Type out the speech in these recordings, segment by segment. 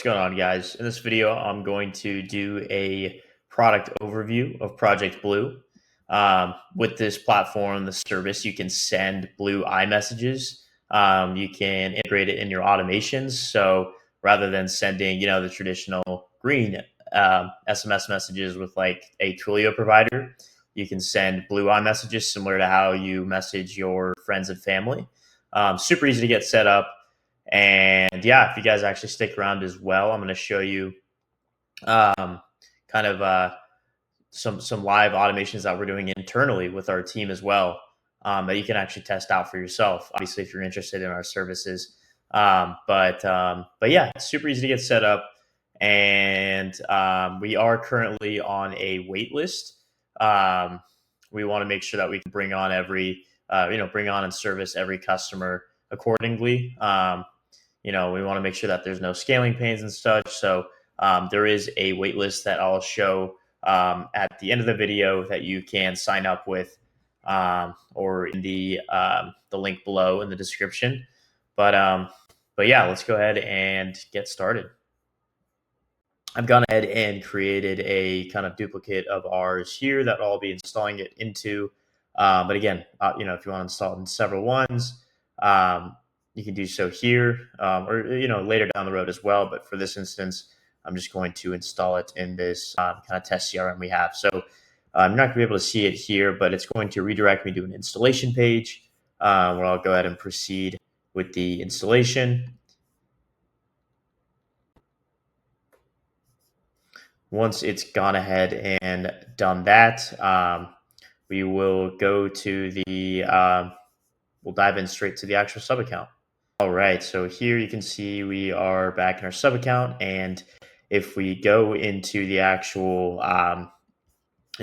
going on, guys? In this video, I'm going to do a product overview of Project Blue. With this platform, the service, you can send Blue iMessages. You can integrate it in your automations. So rather than sending, the traditional green SMS messages with like a Twilio provider, you can send Blue iMessages similar to how you message your friends and family. Super easy to get set up. And yeah, if you guys actually stick around as well, I'm going to show you um, kind of some live automations that we're doing internally with our team as well, that you can actually test out for yourself. Obviously, if you're interested in our services, but yeah, it's super easy to get set up, and we are currently on a wait list. We want to make sure that we can bring on bring on and service every customer accordingly. We want to make sure that there's no scaling pains and such. So there is a wait list that I'll show at the end of the video that you can sign up with, or in the link below in the description. But yeah, let's go ahead and get started. I've gone ahead and created a kind of duplicate of ours here that I'll be installing it into. But again, if you want to install it in several ones, you can do so here, or later down the road as well. But for this instance, I'm just going to install it in this kind of test CRM we have. So I'm not going to be able to see it here, but it's going to redirect me to an installation page, where I'll go ahead and proceed with the installation. Once it's gone ahead and done that, we will go to we'll dive in straight to the actual sub account. All right, so here you can see we are back in our sub account, and if we go into the actual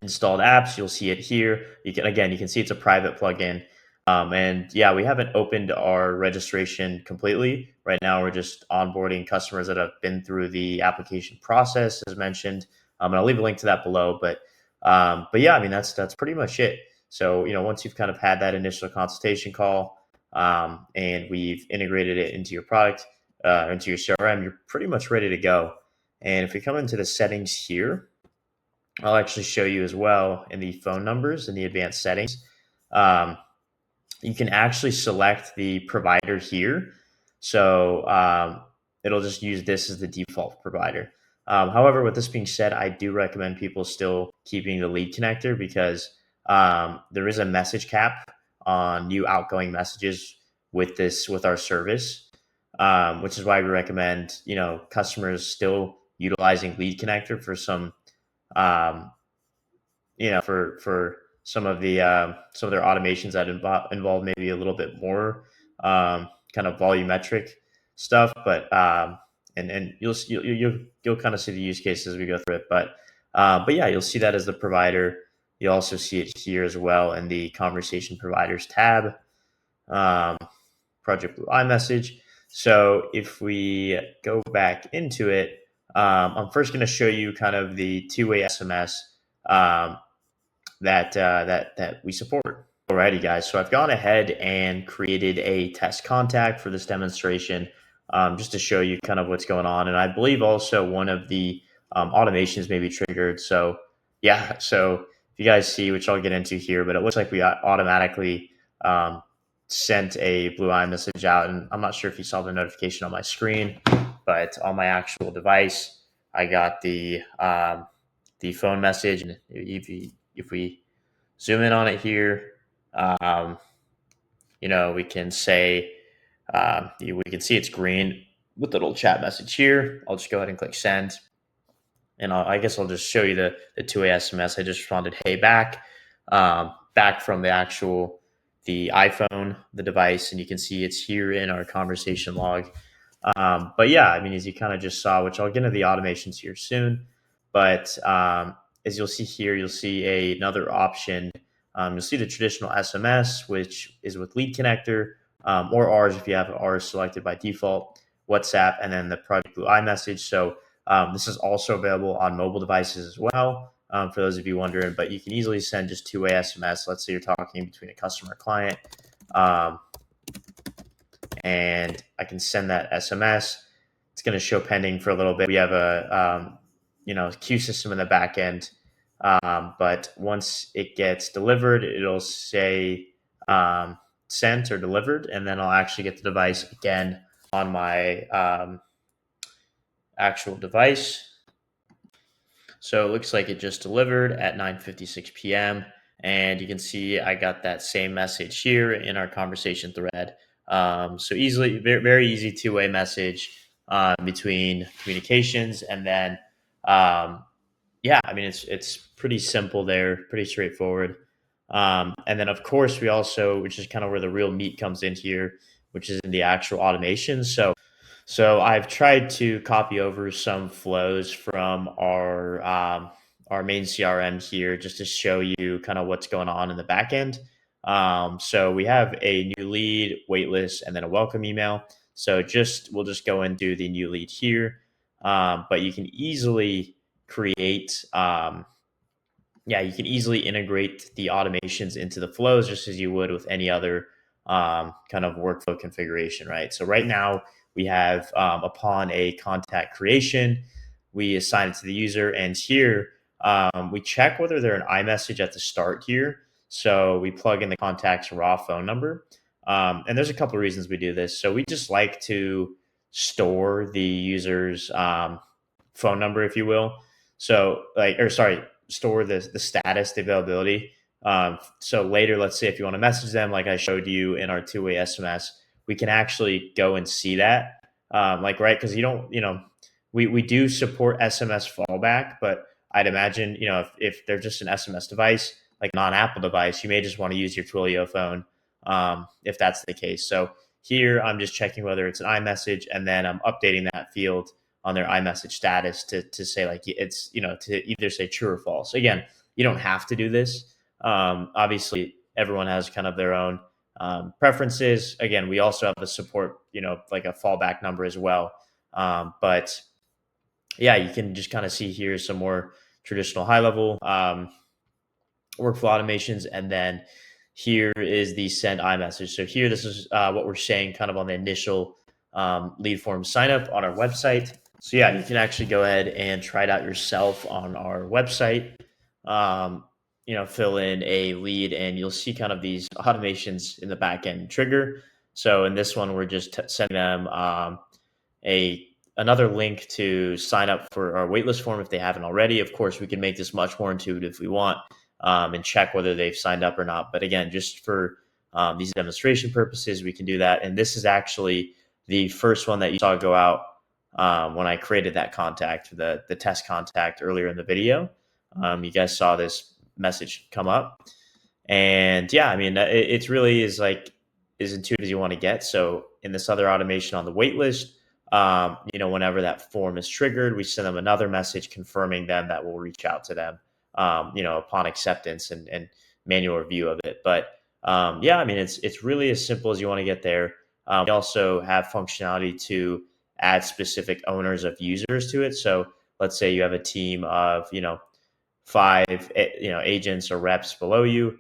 installed apps, you'll see it here. You can see it's a private plugin. And yeah, we haven't opened our registration completely. Right now, we're just onboarding customers that have been through the application process, as mentioned. And I'll leave a link to that below. But yeah, I mean that's pretty much it. So once you've kind of had that initial consultation call, and we've integrated it into your product, into your CRM, you're pretty much ready to go. And if we come into the settings here, I'll actually show you as well in the phone numbers in the advanced settings. You can actually select the provider here. So it'll just use this as the default provider. However, with this being said, I do recommend people still keeping the lead connector because there is a message cap on new outgoing messages with our service, which is why we recommend customers still utilizing lead connector for some for some of their automations that involve maybe a little bit more kind of volumetric stuff, but and you'll kind of see the use cases as we go through it, but yeah, you'll see that as the provider. You'll also see it here as well in the conversation providers tab, Project Blue iMessage. So if we go back into it, I'm first going to show you kind of the two-way SMS that we support. Alrighty, guys. So I've gone ahead and created a test contact for this demonstration, just to show you kind of what's going on. And I believe also one of the automations may be triggered. So yeah, so if you guys see, which I'll get into here, but it looks like we automatically sent a Blue iMessage out. And I'm not sure if you saw the notification on my screen, but on my actual device, I got the phone message. And if we zoom in on it here, we can say, we can see it's green with the little chat message here. I'll just go ahead and click send. And I guess I'll just show you the two-way SMS. I just responded, hey, back from the iPhone, the device, and you can see it's here in our conversation log. But yeah, I mean, as you kind of just saw, which I'll get into the automations here soon, but as you'll see here, you'll see another option. You'll see the traditional SMS, which is with lead connector, or ours if you have ours selected by default, WhatsApp, and then the Project Blue iMessage. So this is also available on mobile devices as well, for those of you wondering, but you can easily send just two-way SMS. Let's say you're talking between a customer and client, and I can send that SMS it's going to show pending for a little bit. We have a queue system in the back end, but once it gets delivered, it'll say sent or delivered, and then I'll actually get the device again on my actual device. So it looks like it just delivered at 9:56 p.m. And you can see I got that same message here in our conversation thread. So easily, very, very easy two-way message between communications, and then yeah, I mean it's pretty simple there, pretty straightforward. And then of course we also, which is kind of where the real meat comes in here, which is in the actual automation. So I've tried to copy over some flows from our main CRM here just to show you kind of what's going on in the back end. So we have a new lead, waitlist, and then a welcome email. So we'll just go into the new lead here, but you can easily create yeah, you can easily integrate the automations into the flows just as you would with any other kind of workflow configuration, right? So right now we have upon a contact creation, we assign it to the user, and here we check whether they're an iMessage at the start here. So we plug in the contact's raw phone number, and there's a couple of reasons we do this. So we just like to store the user's phone number, if you will. So like, or sorry, store the status, the availability. So later, let's say if you want to message them, like I showed you in our two-way SMS, we can actually go and see that. Like, right, because we do support SMS fallback, but I'd imagine, if they're just an SMS device, like non-Apple device, you may just want to use your Twilio phone, if that's the case. So here, I'm just checking whether it's an iMessage, and then I'm updating that field on their iMessage status to say like it's, to either say true or false. Again, you don't have to do this. Obviously, everyone has kind of their own preferences. Again, we also have a support, like a fallback number as well. But yeah, you can just kind of see here some more traditional high level workflow automations, and then here is the send iMessage. So here, this is what we're saying kind of on the initial lead form sign up on our website. So yeah, you can actually go ahead and try it out yourself on our website. Fill in a lead, and you'll see kind of these automations in the back end trigger. So in this one, we're just sending them a another link to sign up for our waitlist form if they haven't already. Of course, we can make this much more intuitive if we want, and check whether they've signed up or not. But again, just for these demonstration purposes, we can do that. And this is actually the first one that you saw go out when I created that contact, the test contact earlier in the video. You guys saw this message come up, and yeah, I mean, it's really is like as intuitive as you want to get. So in this other automation on the waitlist, whenever that form is triggered, we send them another message confirming them that we'll reach out to them, upon acceptance and manual review of it. But yeah, I mean, it's really as simple as you want to get there. We also have functionality to add specific owners of users to it. So let's say you have a team of, five, agents or reps below you,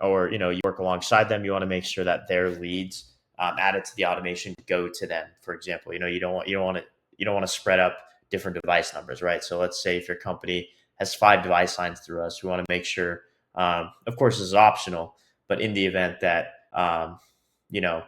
or, you work alongside them. You want to make sure that their leads added to the automation go to them. For example, you don't want to spread up different device numbers, right? So let's say if your company has 5 device lines through us, we want to make sure, of course, this is optional, but in the event that, you know,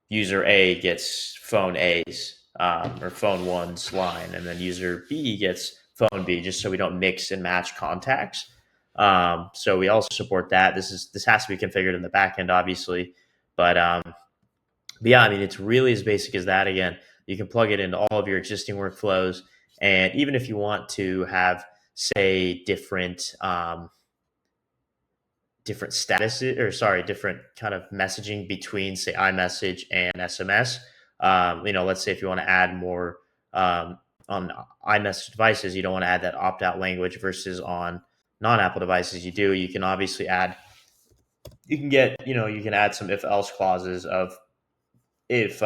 user A gets phone A's or phone one's line, and then user B gets phone B, just so we don't mix and match contacts. So we also support that. This has to be configured in the back end, obviously, but yeah, I mean, it's really as basic as that. Again, you can plug it into all of your existing workflows, and even if you want to have, say, different statuses, or sorry, different kind of messaging between, say, iMessage and SMS. Let's say if you want to add more on iMessage devices, you don't want to add that opt-out language versus on non-Apple devices. You can obviously add, you can add some if-else clauses of if,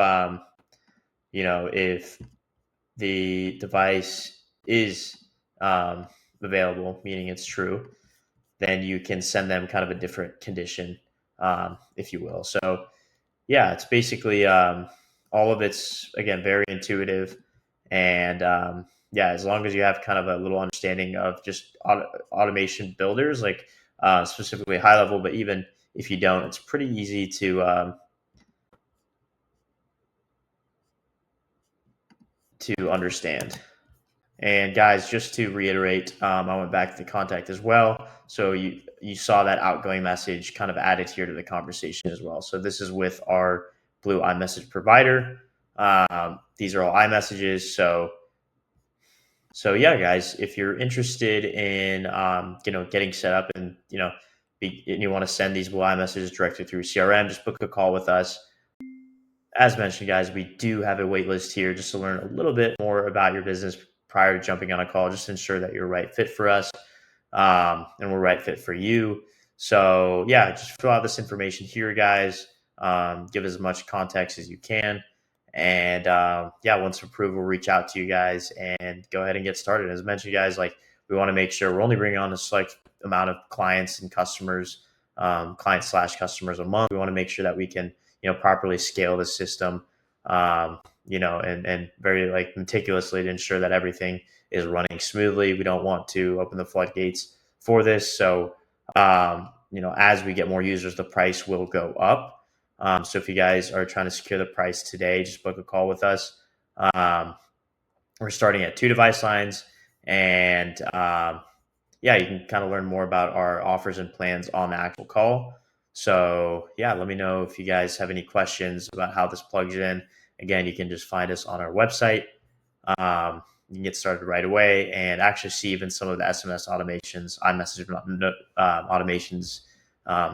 if the device is available, meaning it's true, then you can send them kind of a different condition, if you will. So yeah, it's basically all of it's again very intuitive, and yeah, as long as you have kind of a little understanding of just automation builders, like specifically high level, but even if you don't, it's pretty easy to understand. And guys, just to reiterate, I went back to the contact as well. So you saw that outgoing message kind of added here to the conversation as well. So this is with our Blue iMessage provider. These are all iMessages. So yeah, guys, if you're interested in getting set up and and you want to send these Blue iMessages directly through CRM, just book a call with us. As mentioned, guys, we do have a wait list here just to learn a little bit more about your business prior to jumping on a call, just to ensure that you're a right fit for us, and we're right fit for you. So, yeah, just fill out this information here, guys. Give as much context as you can. And yeah, once approved, we'll reach out to you guys and go ahead and get started. As mentioned, guys, like we want to make sure we're only bringing on a select amount of clients and customers, clients slash customers a month. We want to make sure that we can properly scale the system, and very like meticulously to ensure that everything is running smoothly. We don't want to open the floodgates for this. So, as we get more users, the price will go up. So if you guys are trying to secure the price today, just book a call with us. Um, we're starting at 2 device lines, and yeah, you can kind of learn more about our offers and plans on the actual call. So yeah, let me know if you guys have any questions about how this plugs in. Again, you can just find us on our website. You can get started right away and actually see even some of the SMS automations, iMessage automations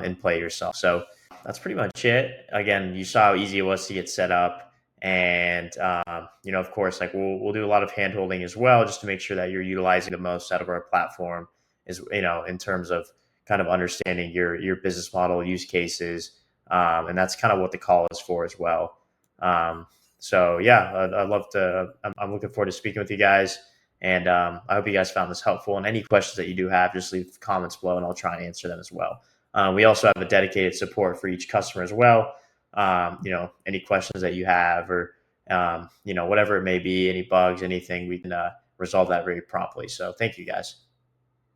in play yourself. So that's pretty much it. Again, you saw how easy it was to get set up. And, of course, like we'll do a lot of hand holding as well, just to make sure that you're utilizing the most out of our platform is, in terms of kind of understanding your business model use cases. And that's kind of what the call is for as well. So yeah, I'd love to. I'm looking forward to speaking with you guys, and I hope you guys found this helpful. And any questions that you do have, just leave comments below, and I'll try and answer them as well. We also have a dedicated support for each customer as well. Any questions that you have, or whatever it may be, any bugs, anything, we can resolve that very promptly. So thank you guys.